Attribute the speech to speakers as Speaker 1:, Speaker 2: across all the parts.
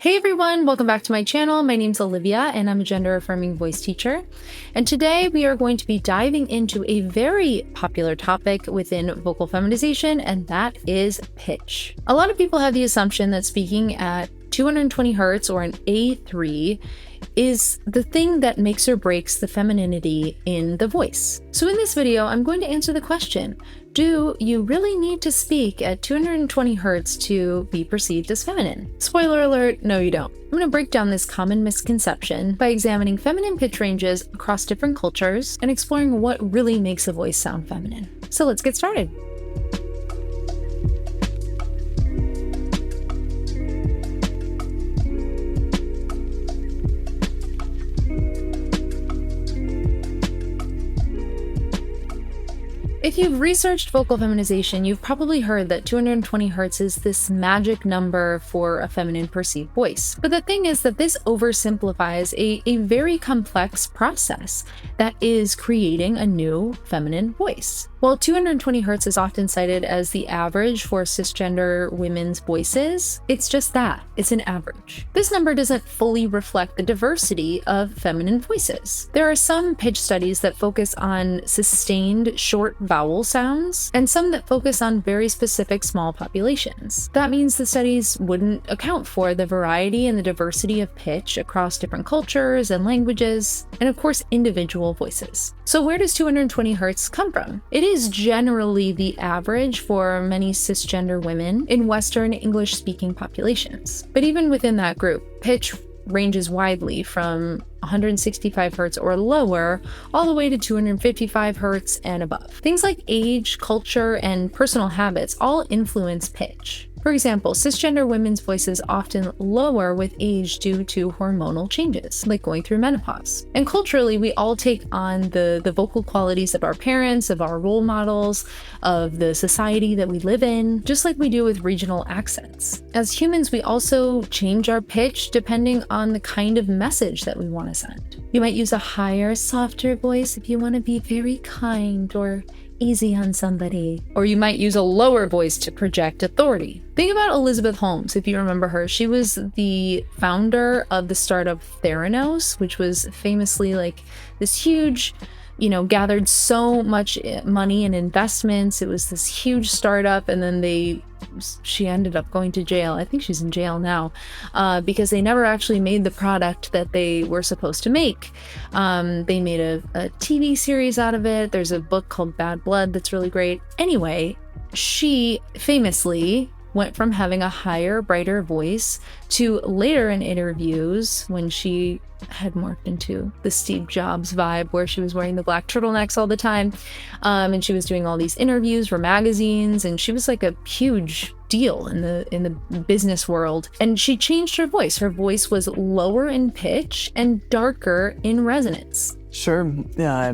Speaker 1: Hey everyone, welcome back to my channel. My name's Olivia and I'm a gender affirming voice teacher. And today we are going to be diving into a very popular topic within vocal feminization, and that is pitch. A lot of people have the assumption that speaking at 220 Hertz or an A3 is the thing that makes or breaks the femininity in the voice. So in this video, I'm going to answer the question, do you really need to speak at 220 Hertz to be perceived as feminine? Spoiler alert, no you don't. I'm going to break down this common misconception by examining feminine pitch ranges across different cultures and exploring what really makes a voice sound feminine. So let's get started. If you've researched vocal feminization, you've probably heard that 220 Hertz is this magic number for a feminine perceived voice. But the thing is that this oversimplifies a very complex process that is creating a new feminine voice. While 220 Hertz is often cited as the average for cisgender women's voices, it's just that, it's an average. This number doesn't fully reflect the diversity of feminine voices. There are some pitch studies that focus on sustained short vowel sounds, and some that focus on very specific small populations. That means the studies wouldn't account for the variety and the diversity of pitch across different cultures and languages, and of course individual voices. So where does 220 Hertz come from? It is generally the average for many cisgender women in Western English-speaking populations. But even within that group, pitch ranges widely from 165 Hertz or lower, all the way to 255 Hertz and above. Things like age, culture, and personal habits all influence pitch. For example, cisgender women's voices often lower with age due to hormonal changes, like going through menopause. And culturally, we all take on the vocal qualities of our parents, of our role models, of the society that we live in, just like we do with regional accents. As humans, we also change our pitch depending on the kind of message that we want to send. You might use a higher, softer voice if you want to be very kind or easy on somebody. Or you might use a lower voice to project authority. Think about Elizabeth Holmes, if you remember her. She was the founder of the startup Theranos, which was famously like this huge, gathered so much money and investments. It was this huge startup, and then she ended up going to jail. I think she's in jail now because they never actually made the product that they were supposed to make. They made a TV series out of it. There's a book called Bad Blood that's really great. Anyway, she famously went from having a higher, brighter voice to later in interviews when she had morphed into the Steve Jobs vibe where she was wearing the black turtlenecks all the time. And she was doing all these interviews for magazines, and she was like a huge deal in the business world. And she changed her voice. Her voice was lower in pitch and darker in resonance.
Speaker 2: Sure. Yeah.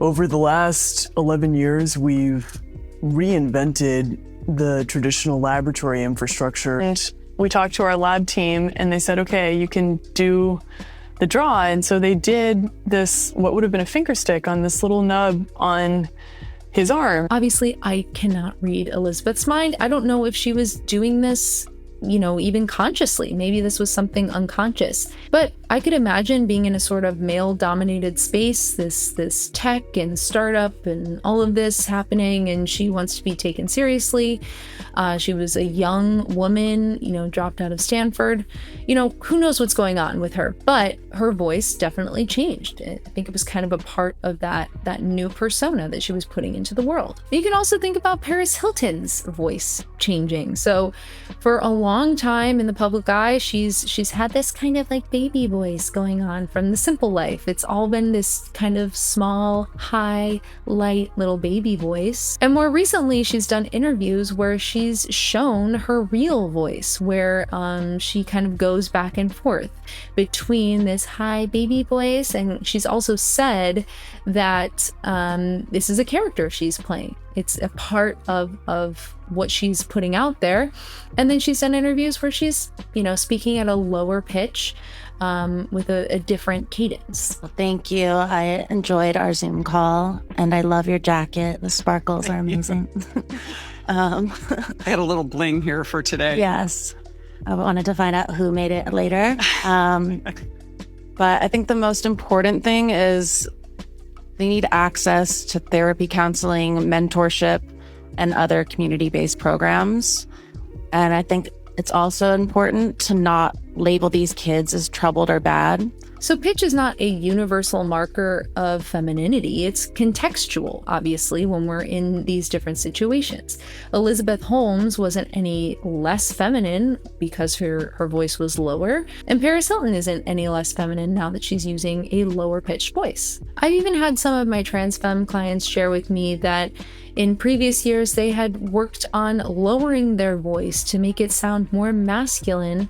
Speaker 2: Over the last 11 years, we've reinvented the traditional laboratory infrastructure.
Speaker 3: And we talked to our lab team and they said, okay, you can do the draw. And so they did this, what would have been a finger stick on this little nub on his arm.
Speaker 1: Obviously, I cannot read Elizabeth's mind. I don't know if she was doing this, even consciously. Maybe this was something unconscious. But I could imagine being in a sort of male-dominated space, this tech and startup and all of this happening, and she wants to be taken seriously. She was a young woman, dropped out of Stanford. Who knows what's going on with her, but her voice definitely changed. I think it was kind of a part of that new persona that she was putting into the world. You can also think about Paris Hilton's voice changing. So for a long time in the public eye, she's had this kind of like baby voice going on from The Simple Life. It's all been this kind of small, high, light little baby voice. And more recently, she's done interviews where she's shown her real voice, where she kind of goes back and forth between this high baby voice, and she's also said that this is a character she's playing. It's a part of what she's putting out there. And then she's done interviews where she's, speaking at a lower pitch with a different cadence.
Speaker 4: Well, thank you. I enjoyed our Zoom call, and I love your jacket. The sparkles are amazing.
Speaker 5: I had a little bling here for today.
Speaker 4: Yes. I wanted to find out who made it later. But I think the most important thing is they need access to therapy, counseling, mentorship, and other community-based programs. And I think it's also important to not label these kids as troubled or bad.
Speaker 1: So pitch is not a universal marker of femininity. It's contextual, obviously, when we're in these different situations. Elizabeth Holmes wasn't any less feminine because her voice was lower, and Paris Hilton isn't any less feminine now that she's using a lower pitched voice. I've even had some of my trans femme clients share with me that in previous years, they had worked on lowering their voice to make it sound more masculine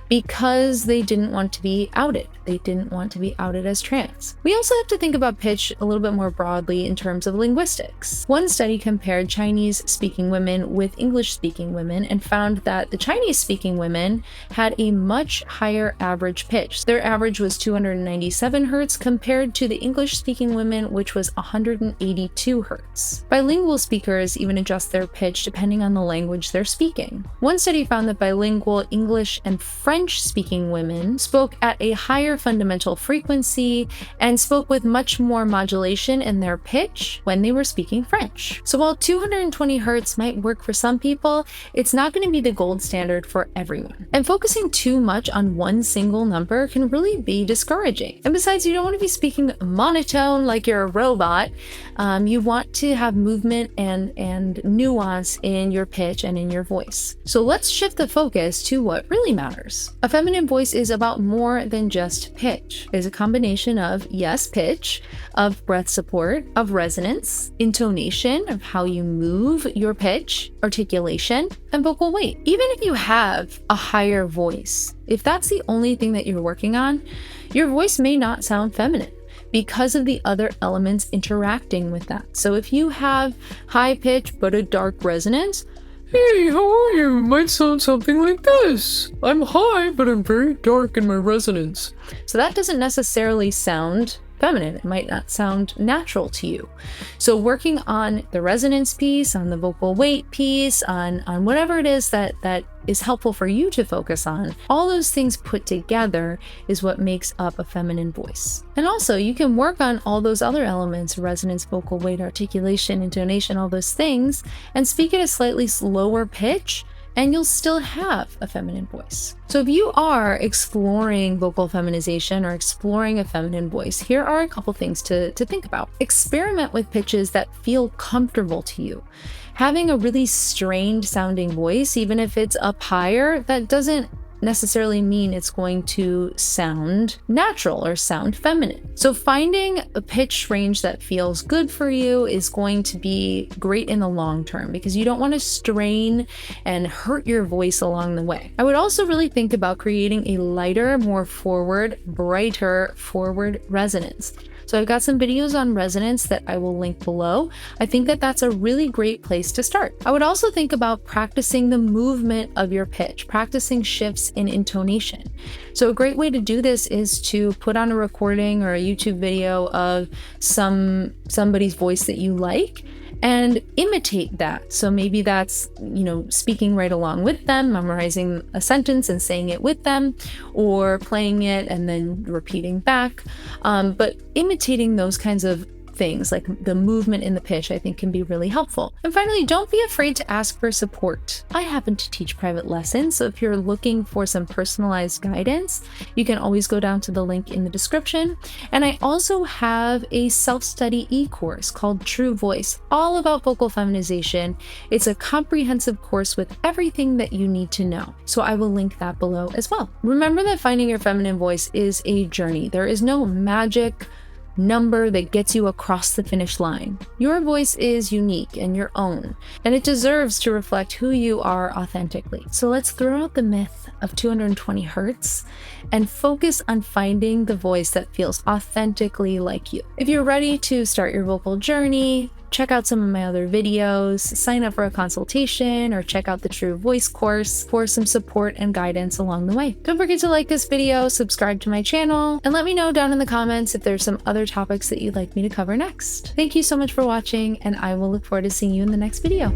Speaker 1: because they didn't want to be outed. They didn't want to be outed as trans. We also have to think about pitch a little bit more broadly in terms of linguistics. One study compared Chinese-speaking women with English-speaking women and found that the Chinese-speaking women had a much higher average pitch. Their average was 297 hertz compared to the English-speaking women, which was 182 hertz. Bilingual speakers even adjust their pitch depending on the language they're speaking. One study found that bilingual English and French-speaking women spoke at a higher fundamental frequency and spoke with much more modulation in their pitch when they were speaking French. So while 220 hertz might work for some people, it's not going to be the gold standard for everyone. And focusing too much on one single number can really be discouraging. And besides, you don't want to be speaking monotone like you're a robot. You want to have movement and nuance in your pitch and in your voice. So let's shift the focus to what really matters. A feminine voice is about more than just pitch. It's a combination of, yes, pitch, of breath support, of resonance, intonation, of how you move your pitch, articulation, and vocal weight. Even if you have a higher voice, if that's the only thing that you're working on, your voice may not sound feminine because of the other elements interacting with that. So if you have high pitch but a dark resonance,
Speaker 5: "Hey, how are you?" might sound something like this. "I'm high, but I'm very dark in my resonance."
Speaker 1: so that doesn't necessarily sound feminine. It might not sound natural to you. So working on the resonance piece, on the vocal weight piece, on whatever it is that is helpful for you to focus on, all those things put together is what makes up a feminine voice. And also you can work on all those other elements, resonance, vocal weight, articulation, intonation, all those things, and speak at a slightly slower pitch, and you'll still have a feminine voice. So if you are exploring vocal feminization or exploring a feminine voice, here are a couple things to think about. Experiment with pitches that feel comfortable to you. Having a really strained sounding voice, even if it's up higher, that doesn't necessarily mean it's going to sound natural or sound feminine. So finding a pitch range that feels good for you is going to be great in the long term because you don't want to strain and hurt your voice along the way. I would also really think about creating a lighter, more forward, brighter forward resonance. So I've got some videos on resonance that I will link below. I think that that's a really great place to start. I would also think about practicing the movement of your pitch, practicing shifts in intonation. So a great way to do this is to put on a recording or a YouTube video of somebody's voice that you like and imitate that. So maybe that's, speaking right along with them, memorizing a sentence and saying it with them, or playing it and then repeating back. But imitating those kinds of things, like the movement in the pitch, I think can be really helpful. And finally, don't be afraid to ask for support. I happen to teach private lessons, so if you're looking for some personalized guidance, you can always go down to the link in the description. And I also have a self-study e-course called True Voice, all about vocal feminization. It's a comprehensive course with everything that you need to know. So I will link that below as well. Remember that finding your feminine voice is a journey. There is no magic number that gets you across the finish line. Your voice is unique and your own, and it deserves to reflect who you are authentically. So let's throw out the myth of 220 hertz and focus on finding the voice that feels authentically like you. If you're ready to start your vocal journey, check out some of my other videos, sign up for a consultation, or check out the True Voice course for some support and guidance along the way. Don't forget to like this video, subscribe to my channel, and let me know down in the comments if there's some other topics that you'd like me to cover next. Thank you so much for watching, and I will look forward to seeing you in the next video.